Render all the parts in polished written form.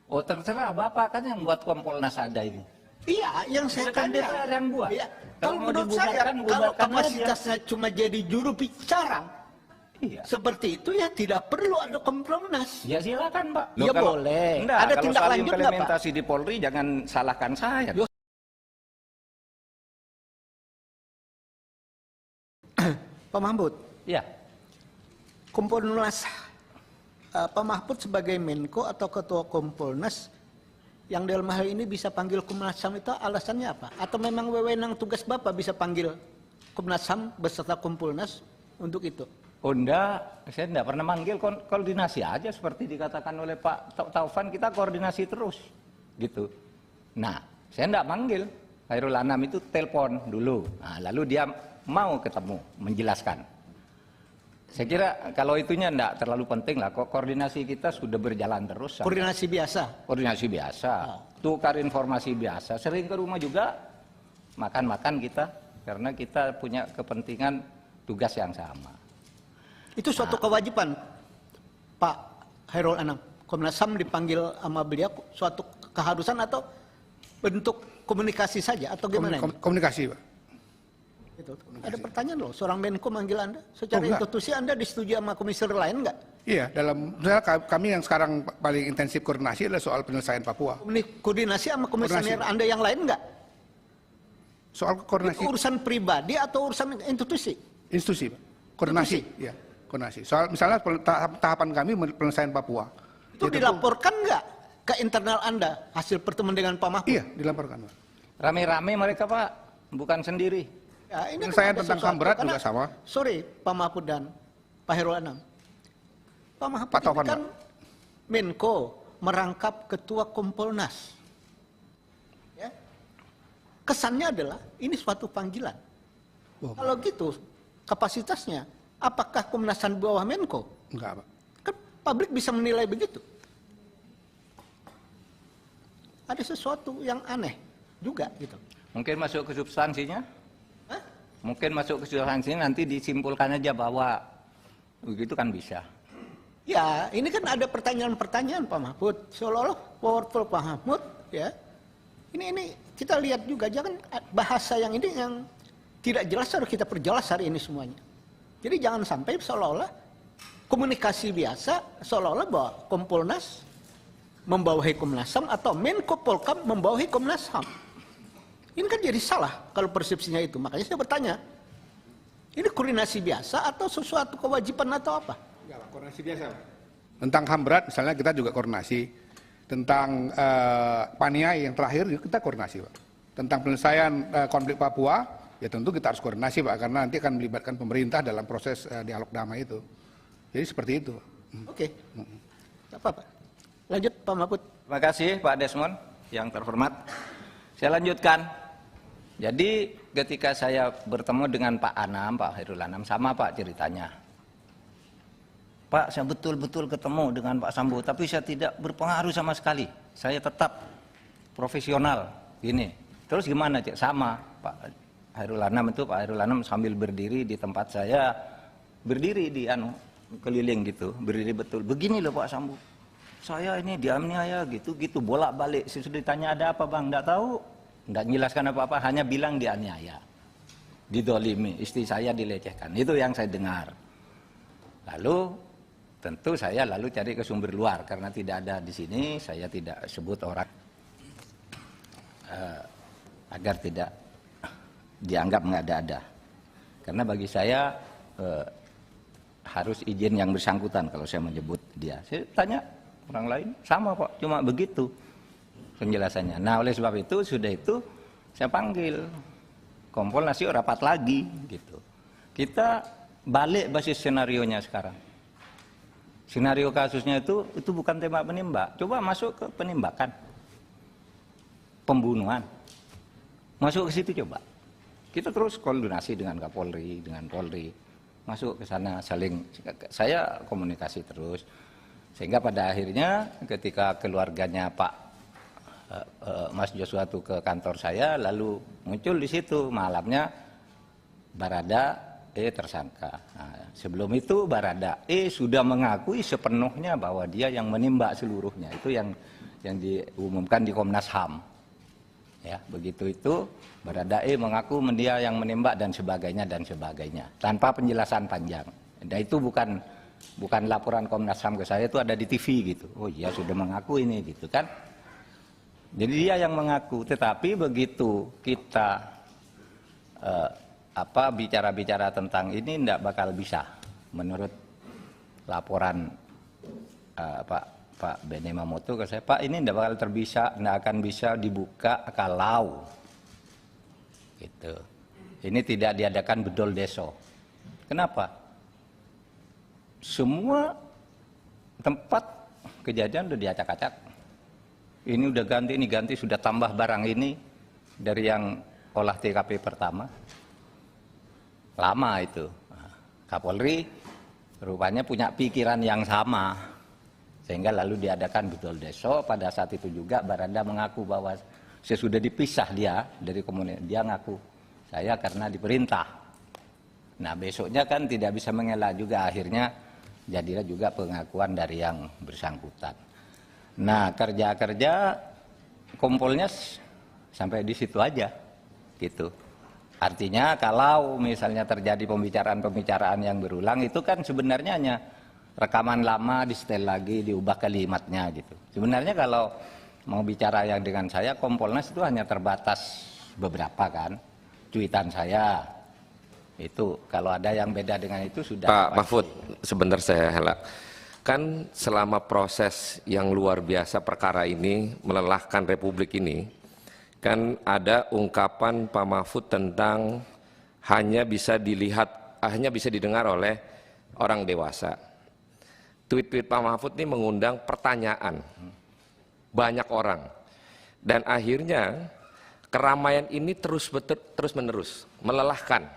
Oh terserah Bapak kan yang buat Kompolnas ada ini. Iya, yang saya Kan tanya. DPR yang buat. Iya. Kalau Kalau mau menurut saya, dibubarkan, kalau bubarkan kapasitasnya cuma jadi juru bicara, Iya. seperti itu ya tidak perlu ada Kompolnas. Ya silakan Pak. Ya boleh. Enggak, Ada kalau tindak soal lanjut nggak, Pak? implementasi di Polri jangan salahkan saya. Pak Mahfud, Ya. Kompolnas, Pak Mahfud sebagai Menko atau Ketua Kompolnas yang dalam hal ini bisa panggil Komnas HAM itu alasannya apa? Atau memang wewenang tugas Bapak bisa panggil Komnas HAM beserta Kompolnas untuk itu? Oh enggak, saya enggak pernah manggil, koordinasi aja seperti dikatakan oleh Pak Taufan, kita koordinasi terus gitu. Nah, saya enggak manggil, Khairul Anam itu telepon dulu, nah, lalu dia mau ketemu, menjelaskan. Saya kira kalau itunya enggak terlalu penting lah, kok koordinasi kita sudah berjalan terus. Koordinasi biasa? Koordinasi biasa, tukar informasi biasa, sering ke rumah juga, makan-makan kita, karena kita punya kepentingan tugas yang sama. Itu suatu kewajiban, Pak Khairul Anam. Komnas HAM dipanggil sama beliau suatu keharusan atau bentuk komunikasi saja atau gimana? Komunikasi, Pak. Itu. Ada pertanyaan loh, seorang Menko manggil Anda secara institusi, Anda disetujui sama komisioner lain enggak? Iya, misalnya kami yang sekarang paling intensif koordinasi adalah soal penyelesaian Papua. Koordinasi sama komisioner Anda yang lain enggak? Soal koordinasi. Itu urusan pribadi atau urusan institusi? Institusi, Pak. Koordinasi, ya, koordinasi. Soal misalnya tahapan kami penyelesaian Papua. Itu dilaporkan enggak ke internal Anda hasil pertemuan dengan Pak Mahfud? Iya, dilaporkan, Pak. Rame-rame mereka Pak, bukan sendiri. Ya, ini Saya kan tentang HAM berat juga sama. Sorry, Pak Mahfud dan Pak Khairul Anam. Pak Mahfud Pak ini Taufan, kan Menko merangkap Ketua Kompolnas. Ya. Kesannya adalah ini suatu panggilan. Oh, kalau gitu kapasitasnya, apakah Komnas HAM di bawah Menko? enggak, Pak. Kan publik bisa menilai begitu. Ada sesuatu yang aneh juga gitu. Mungkin masuk ke substansinya? Hah? Mungkin masuk ke substansinya nanti disimpulkan aja bahwa begitu kan bisa. Ya, ini kan ada pertanyaan-pertanyaan Pak Mahfud. Seolah-olah powerful Pak Mahfud, ya. Ini kita lihat juga, jangan bahasa yang ini yang tidak jelas harus kita perjelas hari ini semuanya. Jadi jangan sampai seolah-olah komunikasi biasa, seolah-olah bahwa Kompolnas membawahi Komnas HAM atau Menko Polkam membawahi Komnas HAM. Ini kan jadi salah kalau persepsinya itu. Makanya saya bertanya, ini koordinasi biasa atau sesuatu kewajiban atau apa? Enggak, Pak. Koordinasi biasa, Pak. Tentang HAM berat misalnya kita juga koordinasi. Tentang Paniai yang terakhir kita koordinasi, Pak. Tentang penyelesaian konflik Papua, ya tentu kita harus koordinasi, Pak, karena nanti akan melibatkan pemerintah dalam proses dialog damai itu. Jadi seperti itu. Oke. Apa, Pak? Lanjut, Pak Mahfud. Terima kasih Pak Desmond yang terhormat. Saya lanjutkan. Jadi ketika saya bertemu dengan Pak Anam, Pak Khairul Anam, sama Pak ceritanya. Pak, saya betul-betul ketemu dengan Pak Sambo, tapi saya tidak berpengaruh sama sekali. Saya tetap profesional, gini. Terus gimana, Cik? Sama, Pak Khairul Anam itu, Pak Khairul Anam sambil berdiri di tempat saya, berdiri di keliling gitu, berdiri betul. Begini loh Pak Sambo, saya ini dianiaya gitu-gitu, bolak-balik. Sudah ditanya ada apa Bang, enggak tahu. Enggak menjelaskan apa-apa, hanya bilang dianiaya, didolimi, istri saya dilecehkan. Itu yang saya dengar. Lalu tentu saya lalu cari ke sumber luar, karena tidak ada di sini, saya tidak sebut orang agar tidak dianggap mengada-ada. Karena bagi saya harus izin yang bersangkutan kalau saya menyebut dia. Saya tanya orang lain, sama Pak, cuma begitu penjelasannya. Nah oleh sebab itu, sudah itu saya panggil Kompolnas yuk rapat lagi gitu. Kita balik basis senarionya sekarang. Senario kasusnya itu bukan tembak penembak. Coba masuk ke penembakan, pembunuhan, masuk ke situ coba. Kita terus koordinasi dengan Kapolri, dengan Polri, masuk ke sana, saling, saya komunikasi terus. Sehingga pada akhirnya ketika keluarganya Pak Mas Joshua itu ke kantor saya, lalu muncul di situ malamnya Barada tersangka. Nah, sebelum itu Barada sudah mengakui sepenuhnya bahwa dia yang menembak seluruhnya. Itu yang yang diumumkan di Komnas HAM. Ya, begitu itu Baradae mengaku dia yang menembak dan sebagainya tanpa penjelasan panjang. Dan itu bukan laporan Komnas HAM ke saya, itu ada di TV gitu. Oh iya sudah mengaku ini gitu kan. Jadi dia yang mengaku, tetapi begitu kita bicara-bicara tentang ini tidak bakal bisa menurut laporan Pak Bene Mamoto ke saya, Pak ini tidak akan bisa dibuka kalau gitu. Ini tidak diadakan bedol deso. Kenapa? Semua tempat kejadian udah diacak-acak. Ini udah ganti, ini ganti, sudah tambah barang ini dari yang olah TKP pertama. Lama itu. Kapolri rupanya punya pikiran yang sama. Sehingga lalu diadakan bedol deso. Pada saat itu juga Barada mengaku bahwa sesudah dipisah dia dari komunitas. Dia ngaku, saya karena diperintah. Nah besoknya kan tidak bisa mengelak juga, akhirnya jadilah juga pengakuan dari yang bersangkutan. Nah kerja-kerja Kompolnya sampai di situ aja gitu. Artinya kalau misalnya terjadi pembicaraan-pembicaraan yang berulang itu kan sebenarnya hanya rekaman lama di setel lagi, diubah kalimatnya gitu. Sebenarnya kalau mau bicara yang dengan saya, Kompolnas itu hanya terbatas beberapa kan, cuitan saya. Itu kalau ada yang beda dengan itu sudah. Pak Mahfud, sebentar saya helak. Kan selama proses yang luar biasa perkara ini melelahkan Republik ini, kan ada ungkapan Pak Mahfud tentang hanya bisa didengar oleh orang dewasa. Tweet-tweet Pak Mahfud ini mengundang pertanyaan banyak orang, dan akhirnya keramaian ini terus menerus melelahkan.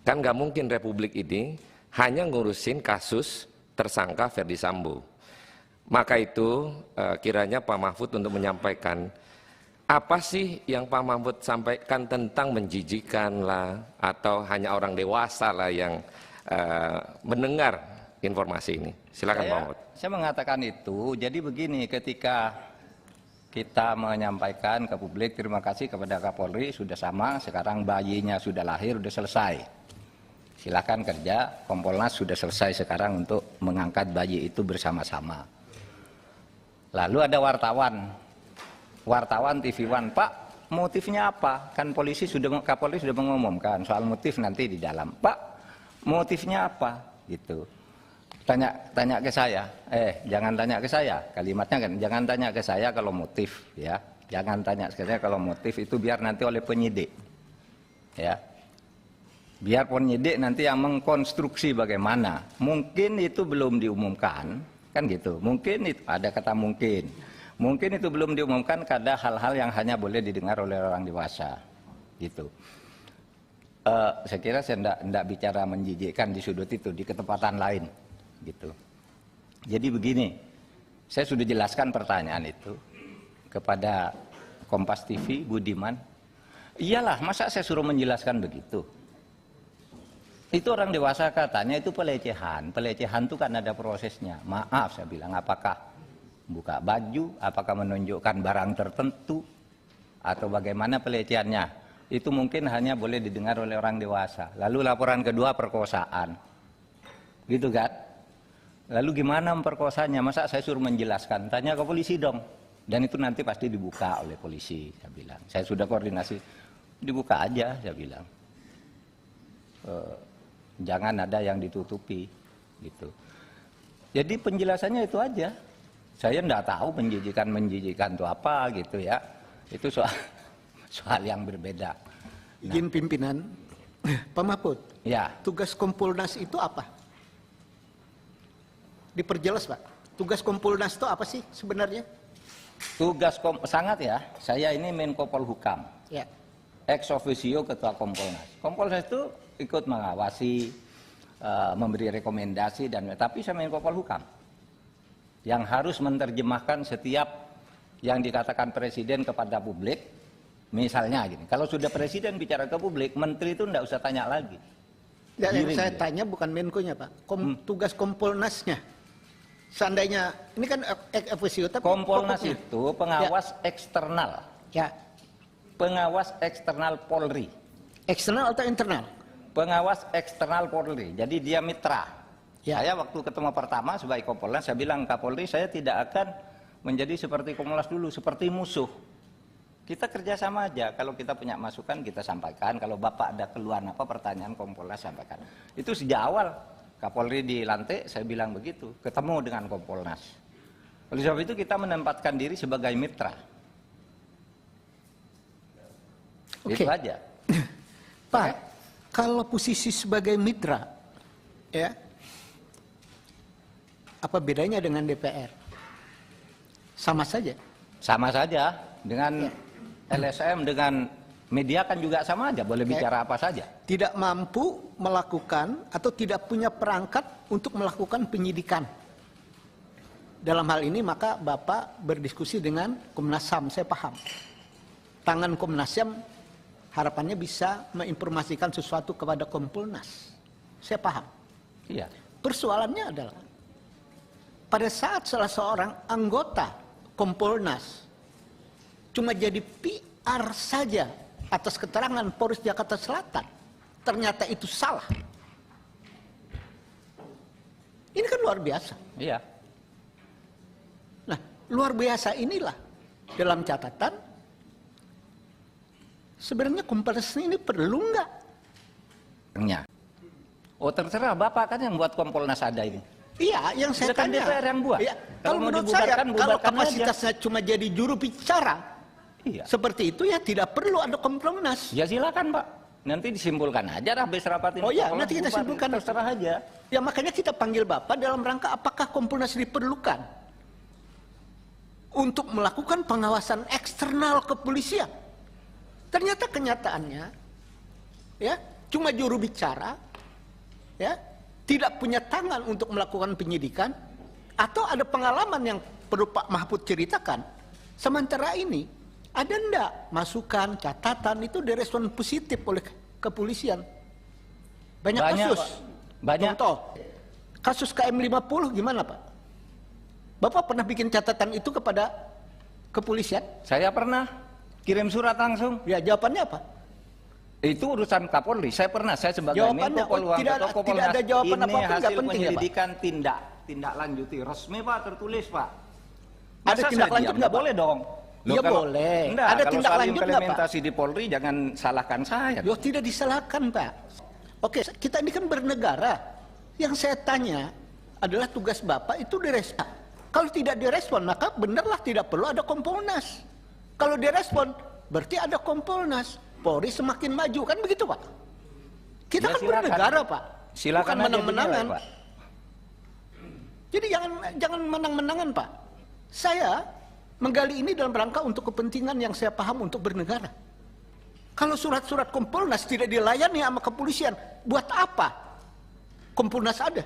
Kan nggak mungkin Republik ini hanya ngurusin kasus tersangka Ferdi Sambo. Maka itu kiranya Pak Mahfud untuk menyampaikan apa sih yang Pak Mahfud sampaikan tentang menjijikan lah, atau hanya orang dewasa lah yang mendengar informasi ini. Silakan Pak Mahfud. Saya mengatakan itu, jadi begini, ketika kita menyampaikan ke publik terima kasih kepada Kapolri sudah sama, sekarang bayinya sudah lahir, sudah selesai. Silakan kerja, Kompolnas sudah selesai sekarang untuk mengangkat bayi itu bersama-sama. Lalu ada wartawan TV One, Pak motifnya apa? Kan Kapolri sudah mengumumkan soal motif nanti di dalam. Pak motifnya apa? Gitu. Tanya ke saya, jangan tanya ke saya, kalimatnya kan, jangan tanya ke saya kalau motif, ya, jangan tanya ke saya kalau motif, itu biar nanti oleh penyidik, ya, biar penyidik nanti yang mengkonstruksi bagaimana, mungkin itu belum diumumkan, kan gitu, mungkin itu ada kata mungkin itu belum diumumkan, ada hal-hal yang hanya boleh didengar oleh orang dewasa, gitu. Saya kira saya tidak bicara menjijikkan di sudut itu, di ketepatan lain. Gitu. Jadi begini, saya sudah jelaskan pertanyaan itu kepada Kompas TV, Budiman. Iyalah, masa saya suruh menjelaskan begitu? Itu orang dewasa katanya itu pelecehan. Pelecehan itu kan ada prosesnya. Maaf saya bilang, apakah buka baju, apakah menunjukkan barang tertentu, atau bagaimana pelecehannya? Itu mungkin hanya boleh didengar oleh orang dewasa. Lalu laporan kedua perkosaan. Gitu kan? Lalu gimana memperkosanya? Masa saya suruh menjelaskan? Tanya ke polisi dong. Dan itu nanti pasti dibuka oleh polisi, saya bilang. Saya sudah koordinasi, dibuka aja, saya bilang. Jangan ada yang ditutupi, gitu. Jadi penjelasannya itu aja. Saya enggak tahu menjijikan itu apa, gitu ya. Itu soal yang berbeda. Izin pimpinan, Pak Mahfud. Ya. Tugas Kompolnas itu apa? Diperjelas Pak, tugas Kompolnas itu apa sih sebenarnya? Sangat ya, saya ini Menko Polhukam, ya. Ex officio Ketua Kompolnas. Kompolnas itu ikut mengawasi, memberi rekomendasi, tapi saya Menko Polhukam yang harus menerjemahkan setiap yang dikatakan Presiden kepada publik. Misalnya gini, kalau sudah Presiden bicara ke publik, Menteri itu tidak usah tanya lagi. Yang saya tanya bukan Menko-nya Pak, tugas Kompolnasnya. seandainya ini kan ex officio tapi Kompolnas pokoknya. itu pengawas eksternal, Ya, pengawas eksternal Polri, eksternal atau internal? pengawas eksternal Polri. Jadi dia mitra. Ya. Saya waktu ketemu pertama sebagai Kompolnas, saya bilang Kapolri saya tidak akan menjadi seperti Kompolnas dulu, seperti musuh. Kita kerjasama aja. Kalau kita punya masukan kita sampaikan. Kalau Bapak ada keluhan apa pertanyaan Kompolnas sampaikan. Itu sejak awal Kapolri dilantik saya bilang begitu. Ketemu dengan Kompolnas. Oleh sebab itu kita menempatkan diri sebagai mitra. Oke. Itu aja. Pak, kalau posisi sebagai mitra, ya, apa bedanya dengan DPR? Sama saja. Sama saja dengan LSM, dengan media kan juga sama aja, boleh bicara apa saja. Tidak mampu melakukan atau tidak punya perangkat untuk melakukan penyidikan. Dalam hal ini maka Bapak berdiskusi dengan Komnas HAM, saya paham. Tangan Komnas HAM harapannya bisa menginformasikan sesuatu kepada Kompolnas. Saya paham. Iya. Persoalannya adalah pada saat salah seorang anggota Kompolnas cuma jadi PR saja atas keterangan Polres Jakarta Selatan, ternyata itu salah. Ini kan luar biasa. Iya. Nah, luar biasa inilah dalam catatan sebenarnya Kompolnas ini perlu nggak? Oh terserah Bapak kan yang buat Kompolnas ada ini. Iya, yang saya Itu kan tanya. DPR yang buat. Iya, Kalau kalau mau menurut saya, dibubarkan, kalau bubarkan kapasitasnya cuma jadi juru bicara, Iya. seperti itu ya tidak perlu ada Kompolnas. Ya silakan Pak. Nanti disimpulkan aja habis rapat ini. Oh iya, Kompolnas nanti kita bubar, simpulkan. terserah aja. Ya makanya kita panggil Bapak dalam rangka apakah Kompolnas diperlukan untuk melakukan pengawasan eksternal kepolisian. Ternyata kenyataannya, ya cuma juru bicara, ya tidak punya tangan untuk melakukan penyidikan, atau ada pengalaman yang perlu Pak Mahfud ceritakan. Sementara ini ada ndak masukan, catatan itu direspon positif oleh kepolisian. Banyak kasus. Pak. Banyak. Contoh, kasus KM50 gimana Pak? Bapak pernah bikin catatan itu kepada kepolisian? Saya pernah kirim surat langsung. Ya jawabannya apa? Itu urusan Kapolri. Saya pernah, saya sebagai Jawabannya, Menko Polhukam, tidak Ketua ada Kompolnas, jawaban ini apapun, nggak hasil penting ya, Pak? penyelidikan tindak lanjuti resmi Pak, tertulis Pak. Ada Masa tindak saya lanjut diam? nggak, Pak? Boleh dong. Iya, boleh. Enggak, Ada kalau tindak soal lanjut nggak, Pak? implementasi di Polri jangan salahkan saya. Yo tidak disalahkan Pak. Oke, kita ini kan bernegara. Yang saya tanya adalah tugas Bapak itu direspon. Kalau tidak direspon maka benarlah tidak perlu ada Kompolnas. Kalau direspon berarti ada Kompolnas. Polri semakin maju kan begitu Pak? Kita Ya, kan silakan. bernegara Pak. Silakan Bukan aja menang-menangan. dinilai, Pak. Jadi jangan menang-menangan Pak. Saya menggali ini dalam rangka untuk kepentingan yang saya paham untuk bernegara. Kalau surat-surat Kompolnas tidak dilayani sama kepolisian, buat apa Kompolnas ada?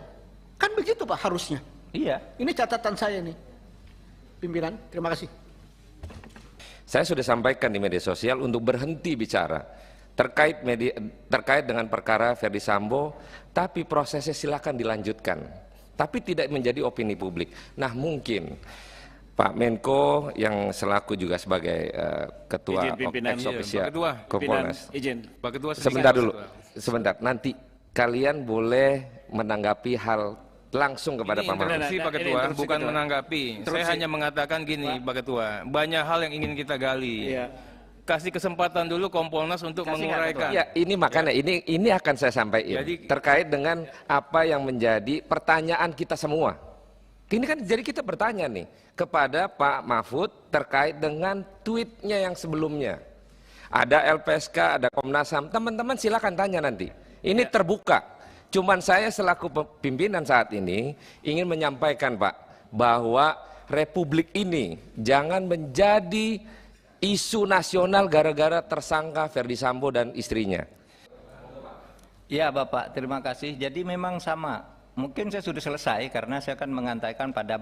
Kan begitu Pak harusnya. Iya. Ini catatan saya nih. Pimpinan, terima kasih. Saya sudah sampaikan di media sosial untuk berhenti bicara terkait dengan perkara Ferdi Sambo, tapi prosesnya silakan dilanjutkan, tapi tidak menjadi opini publik. Nah mungkin Pak Menko yang selaku juga sebagai ketua ex officio Kompolnas. Izin, Pak Ketua. Sebentar dulu, sebentar. Nanti kalian boleh menanggapi hal langsung kepada Pak Mahfud. Interupsi Pak Ketua, bukan menanggapi. Saya hanya mengatakan gini, Pak Ketua, banyak hal yang ingin kita gali. Iya. Kasih kesempatan dulu Kompolnas untuk menguraikan. Ya, ini makanya ini akan saya sampaikan terkait dengan apa yang menjadi pertanyaan kita semua. Ini kan jadi kita bertanya nih kepada Pak Mahfud terkait dengan tweetnya yang sebelumnya. Ada LPSK, ada Komnas HAM, teman-teman silakan tanya nanti. Ini terbuka. Cuman saya selaku pimpinan saat ini ingin menyampaikan Pak, bahwa Republik ini jangan menjadi isu nasional gara-gara tersangka Ferdi Sambo dan istrinya. Ya Bapak, terima kasih. Jadi memang sama. Mungkin saya sudah selesai karena saya akan mengantarkan pada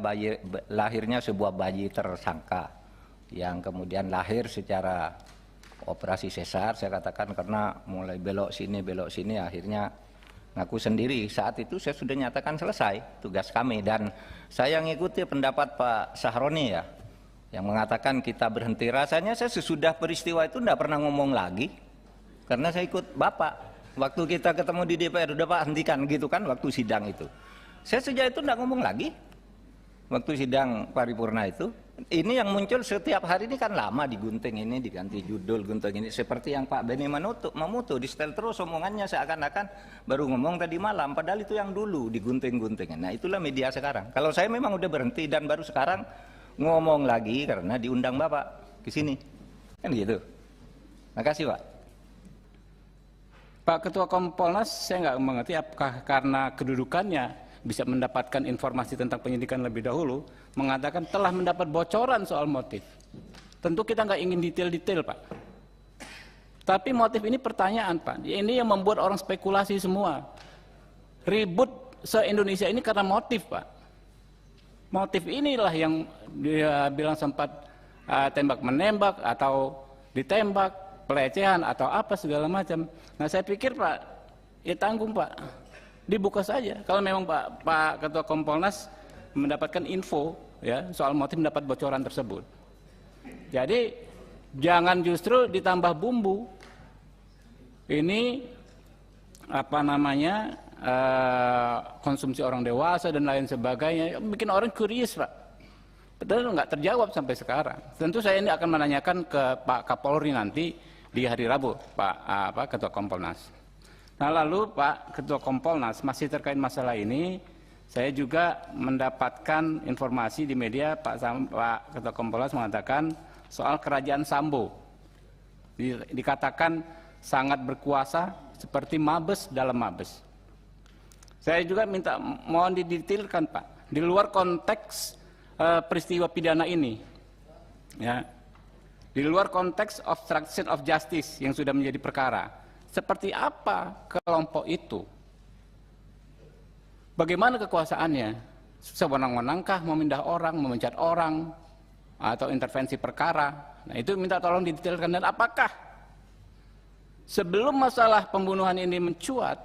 lahirnya sebuah bayi tersangka yang kemudian lahir secara operasi sesar. Saya katakan karena mulai belok sini akhirnya ngaku sendiri. Saat itu saya sudah nyatakan selesai tugas kami, dan saya ngikuti pendapat Pak Sahroni ya, yang mengatakan kita berhenti. Rasanya saya sesudah peristiwa itu tidak pernah ngomong lagi, karena saya ikut Bapak. Waktu kita ketemu di DPR, udah Pak hentikan gitu kan waktu sidang itu. Saya sejak itu tidak ngomong lagi. Waktu sidang paripurna itu, ini yang muncul setiap hari ini kan lama digunting ini, diganti judul, gunting ini. Seperti yang Pak Beni Mamuto di setel terus omongannya seakan-akan baru ngomong tadi malam, padahal itu yang dulu digunting-gunting. Nah itulah media sekarang. Kalau saya memang udah berhenti dan baru sekarang ngomong lagi karena diundang Bapak ke sini. Kan gitu. Makasih Pak. Pak Ketua Kompolnas, saya nggak mengerti apakah karena kedudukannya bisa mendapatkan informasi tentang penyidikan lebih dahulu, mengatakan telah mendapat bocoran soal motif. Tentu kita nggak ingin detail-detail, Pak. Tapi motif ini pertanyaan, Pak. Ini yang membuat orang spekulasi semua. Ribut se-Indonesia ini karena motif, Pak. Motif inilah yang dia bilang sempat tembak-menembak atau ditembak, pelecehan atau apa segala macam. Nah saya pikir Pak, ya tanggung Pak. Dibuka saja. Kalau memang Pak Ketua Kompolnas mendapatkan info ya soal motif mendapat bocoran tersebut. Jadi jangan justru ditambah bumbu. Ini apa namanya konsumsi orang dewasa dan lain sebagainya, bikin orang curious Pak. Betul nggak terjawab sampai sekarang. Tentu saya ini akan menanyakan ke Pak Kapolri nanti di hari Rabu, Pak Ketua Kompolnas. Nah lalu Pak Ketua Kompolnas, masih terkait masalah ini, saya juga mendapatkan informasi di media Pak Ketua Kompolnas mengatakan soal kerajaan Sambo. Dikatakan sangat berkuasa seperti Mabes dalam Mabes. Saya juga minta mohon didetailkan Pak, di luar konteks peristiwa pidana ini, ya, di luar konteks obstruction of justice yang sudah menjadi perkara. Seperti apa kelompok itu? Bagaimana kekuasaannya? Sewenang-wenangkah memindah orang, memecat orang, atau intervensi perkara? Nah itu minta tolong didetailkan. Dan apakah sebelum masalah pembunuhan ini mencuat,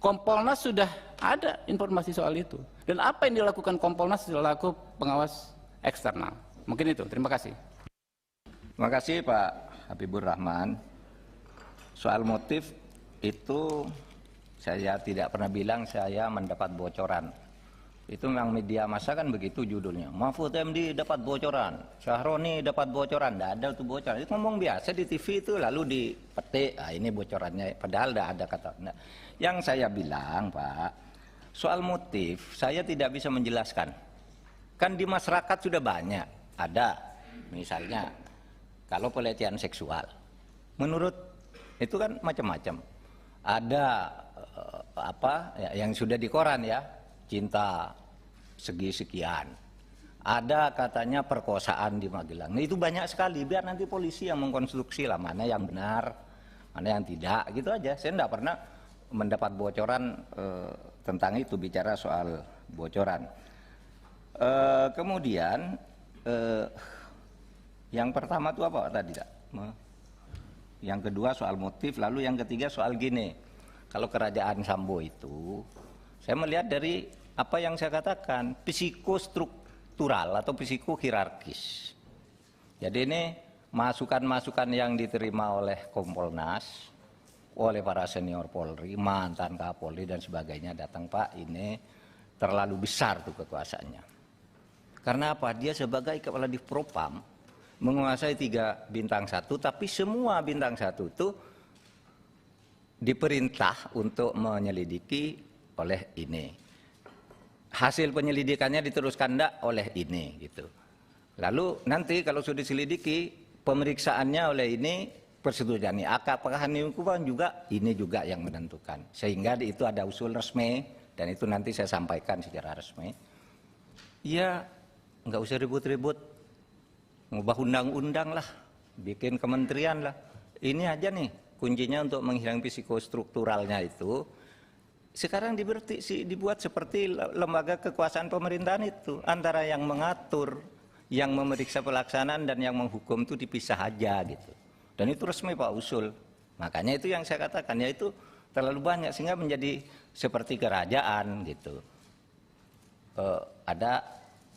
Kompolnas sudah ada informasi soal itu? Dan apa yang dilakukan Kompolnas selaku pengawas eksternal? Mungkin itu. Terima kasih. Terima kasih Pak Habibur Rahman. Soal motif itu saya tidak pernah bilang saya mendapat bocoran. Itu memang media massa kan begitu judulnya. Mahfud MD dapat bocoran, Sahroni dapat bocoran. Tidak ada itu bocoran. Itu ngomong biasa di TV itu lalu dipetik. Ini bocorannya. Padahal tidak ada kata. Nah, yang saya bilang Pak, soal motif saya tidak bisa menjelaskan. Kan di masyarakat sudah banyak. Ada misalnya kalau pelecehan seksual. Menurut itu kan macam-macam. Ada apa ya, yang sudah di koran ya, cinta segi sekian. Ada katanya perkosaan di Magelang. Nah, itu banyak sekali. Biar nanti polisi yang mengkonstruksi lah mana yang benar, mana yang tidak. Gitu aja. Saya tidak pernah mendapat bocoran tentang itu, bicara soal bocoran. Kemudian yang pertama itu apa tadi tak? Yang kedua soal motif, lalu yang ketiga soal gini. Kalau kerajaan Sambo itu, saya melihat dari apa yang saya katakan, psikostruktural atau psikohierarkis. Jadi ini masukan-masukan yang diterima oleh Kompolnas, oleh para senior Polri, mantan Kapolri dan sebagainya datang Pak, ini terlalu besar tuh kekuasaannya. Karena apa? Dia sebagai kepala Divpropam menguasai 3 bintang 1, tapi semua bintang 1 itu diperintah untuk menyelidiki oleh ini. Hasil penyelidikannya diteruskan enggak oleh ini gitu. Lalu nanti kalau sudah diselidiki, pemeriksaannya oleh ini, persetujuan ini. Apakah ini hukuman juga, ini juga yang menentukan. Sehingga itu ada usul resmi, dan itu nanti saya sampaikan secara resmi. Ya, nggak usah ribut-ribut. Ngubah undang-undang lah, bikin kementerian lah. Ini aja nih kuncinya untuk menghilangkan psikostrukturalnya itu. Sekarang dibuat seperti lembaga kekuasaan pemerintahan itu. Antara yang mengatur, yang memeriksa pelaksanaan dan yang menghukum itu dipisah aja gitu. Dan itu resmi Pak usul. Makanya itu yang saya katakan, yaitu terlalu banyak sehingga menjadi seperti kerajaan gitu. Ada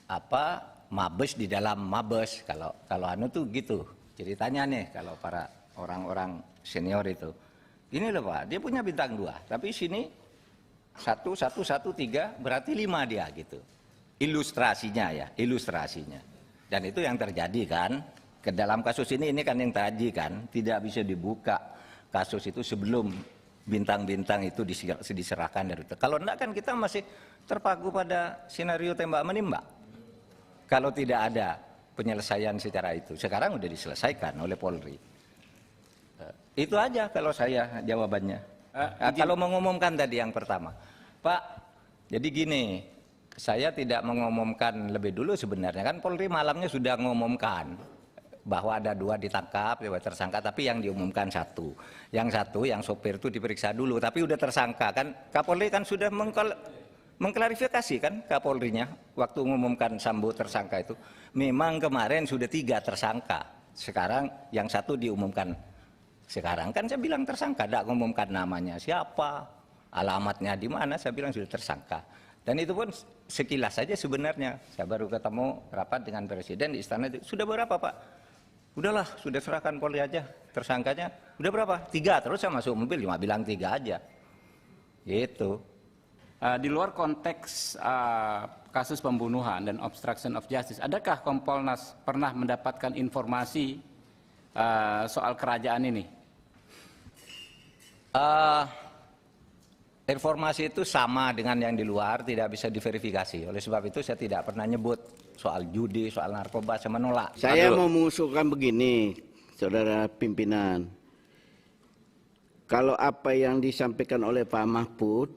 apa mabes di dalam mabes, kalau anu tuh gitu ceritanya nih, kalau para orang-orang senior itu. Ini loh Pak, dia punya bintang 2, tapi sini 1, 1, 1, 3, berarti 5 dia gitu. Ilustrasinya ya, ilustrasinya. Dan itu yang terjadi kan, ke dalam kasus ini kan yang terjadi kan, tidak bisa dibuka kasus itu sebelum bintang-bintang itu diserahkan dari itu. Kalau enggak kan kita masih terpaku pada skenario tembak menembak. Kalau tidak ada penyelesaian secara itu, sekarang udah diselesaikan oleh Polri. Itu aja kalau saya jawabannya. Kalau mengumumkan tadi yang pertama, Pak, jadi gini, saya tidak mengumumkan lebih dulu sebenarnya, kan Polri malamnya sudah mengumumkan bahwa ada 2 ditangkap, 2 tersangka, tapi yang diumumkan 1. Yang 1, yang sopir itu diperiksa dulu, tapi udah tersangka kan. Kapolri kan sudah mengklarifikasi kan Kapolrinya waktu mengumumkan Sambo tersangka itu. Memang kemarin sudah 3 tersangka, sekarang yang 1 diumumkan. Sekarang kan saya bilang tersangka, tidak mengumumkan namanya siapa, alamatnya di mana, saya bilang sudah tersangka. Dan itu pun sekilas saja sebenarnya. Saya baru ketemu rapat dengan Presiden di istana, sudah berapa Pak? Udahlah, sudah serahkan Polri aja tersangkanya. Udah berapa? 3, terus saya masuk mobil cuma bilang 3 aja. Gitu. Di luar konteks kasus pembunuhan dan obstruction of justice, adakah Kompolnas pernah mendapatkan informasi soal kerajaan ini? Informasi itu sama dengan yang di luar, tidak bisa diverifikasi. Oleh sebab itu saya tidak pernah nyebut soal judi, soal narkoba, saya menolak. Saya mau mengusulkan begini, saudara pimpinan. Kalau apa yang disampaikan oleh Pak Mahfud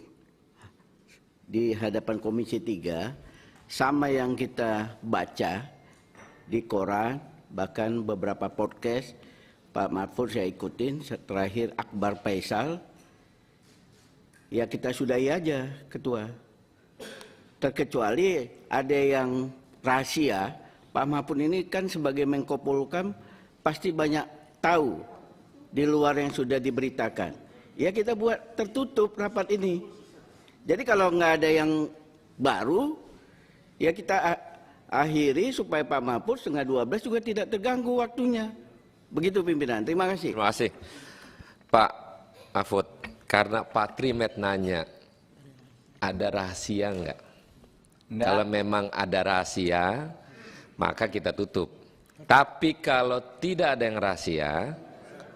di hadapan Komisi 3, sama yang kita baca di koran, bahkan beberapa podcast, Pak Mahfud saya ikutin, terakhir Akbar Faisal, ya kita sudahi aja Ketua. Terkecuali ada yang rahasia, Pak Mahfud ini kan sebagai Menko Polhukam pasti banyak tahu di luar yang sudah diberitakan. Ya kita buat tertutup rapat ini. Jadi kalau nggak ada yang baru, ya kita akhiri supaya Pak Mahfud 11:30 juga tidak terganggu waktunya. Begitu pimpinan, terima kasih. Terima kasih. Pak Mahfud, karena Pak Trimet nanya, ada rahasia enggak? Kalau memang ada rahasia, maka kita tutup. Tapi kalau tidak ada yang rahasia,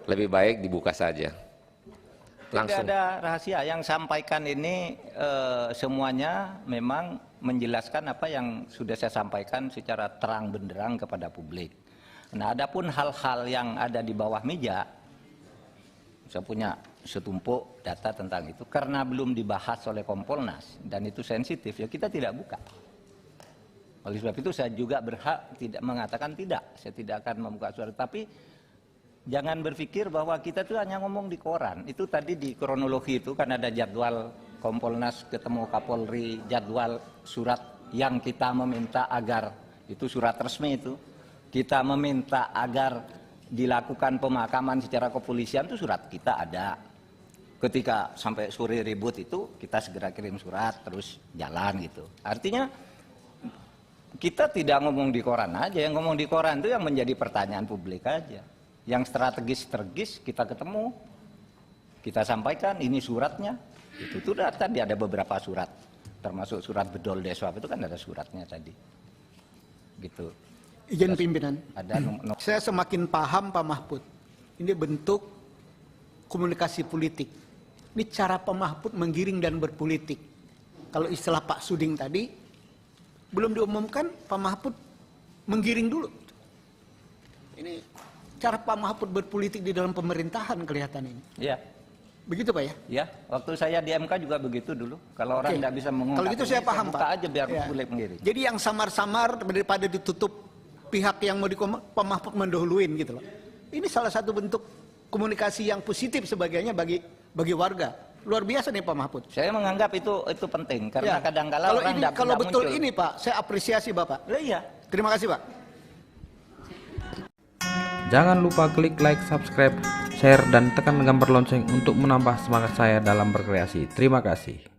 lebih baik dibuka saja. Langsung. Tidak ada rahasia, yang sampaikan ini semuanya memang menjelaskan apa yang sudah saya sampaikan secara terang benderang kepada publik. Nah, adapun hal-hal yang ada di bawah meja, saya punya setumpuk data tentang itu, karena belum dibahas oleh Kompolnas dan itu sensitif, ya kita tidak buka. Oleh sebab itu saya juga berhak tidak mengatakan tidak, saya tidak akan membuka suara. Tapi jangan berpikir bahwa kita tuh hanya ngomong di koran. Itu tadi di kronologi itu kan ada jadwal Kompolnas ketemu Kapolri, jadwal surat yang kita meminta agar, itu surat resmi itu, kita meminta agar dilakukan pemakaman secara kepolisian, itu surat kita ada. Ketika sampai sore ribut itu kita segera kirim surat terus jalan gitu. Artinya kita tidak ngomong di koran aja, yang ngomong di koran itu yang menjadi pertanyaan publik aja. Yang strategis kita ketemu, kita sampaikan ini suratnya. Itu tuh tadi ada beberapa surat, termasuk surat Bedol Deswab itu kan ada suratnya tadi. Gitu. Izin pimpinan. Ada Saya semakin paham Pak Mahfud. Ini bentuk komunikasi politik. Ini cara Pak Mahfud menggiring dan berpolitik. Kalau istilah Pak Suding tadi, belum diumumkan Pak Mahfud menggiring dulu. Ini cara Pak Mahfud berpolitik di dalam pemerintahan kelihatan ini. Iya. Begitu Pak ya? Ya, waktu saya di MK juga begitu dulu. Kalau orang tidak bisa mengungkap, kalau gitu saya paham buka Pak. aja biar Ya. boleh mengiring. Jadi yang samar-samar daripada ditutup pihak yang mau Pak Mahfud mendahuluin gitu loh. Ini salah satu bentuk komunikasi yang positif sebagainya bagi warga. Luar biasa nih Pak Mahfud. Saya menganggap itu penting karena Ya. kadang-kala Kalau orang ini, tidak kalau betul muncul. ini Pak, saya apresiasi Bapak. Iya. Terima kasih Pak. Jangan lupa klik like, subscribe, share, dan tekan gambar lonceng untuk menambah semangat saya dalam berkreasi. Terima kasih.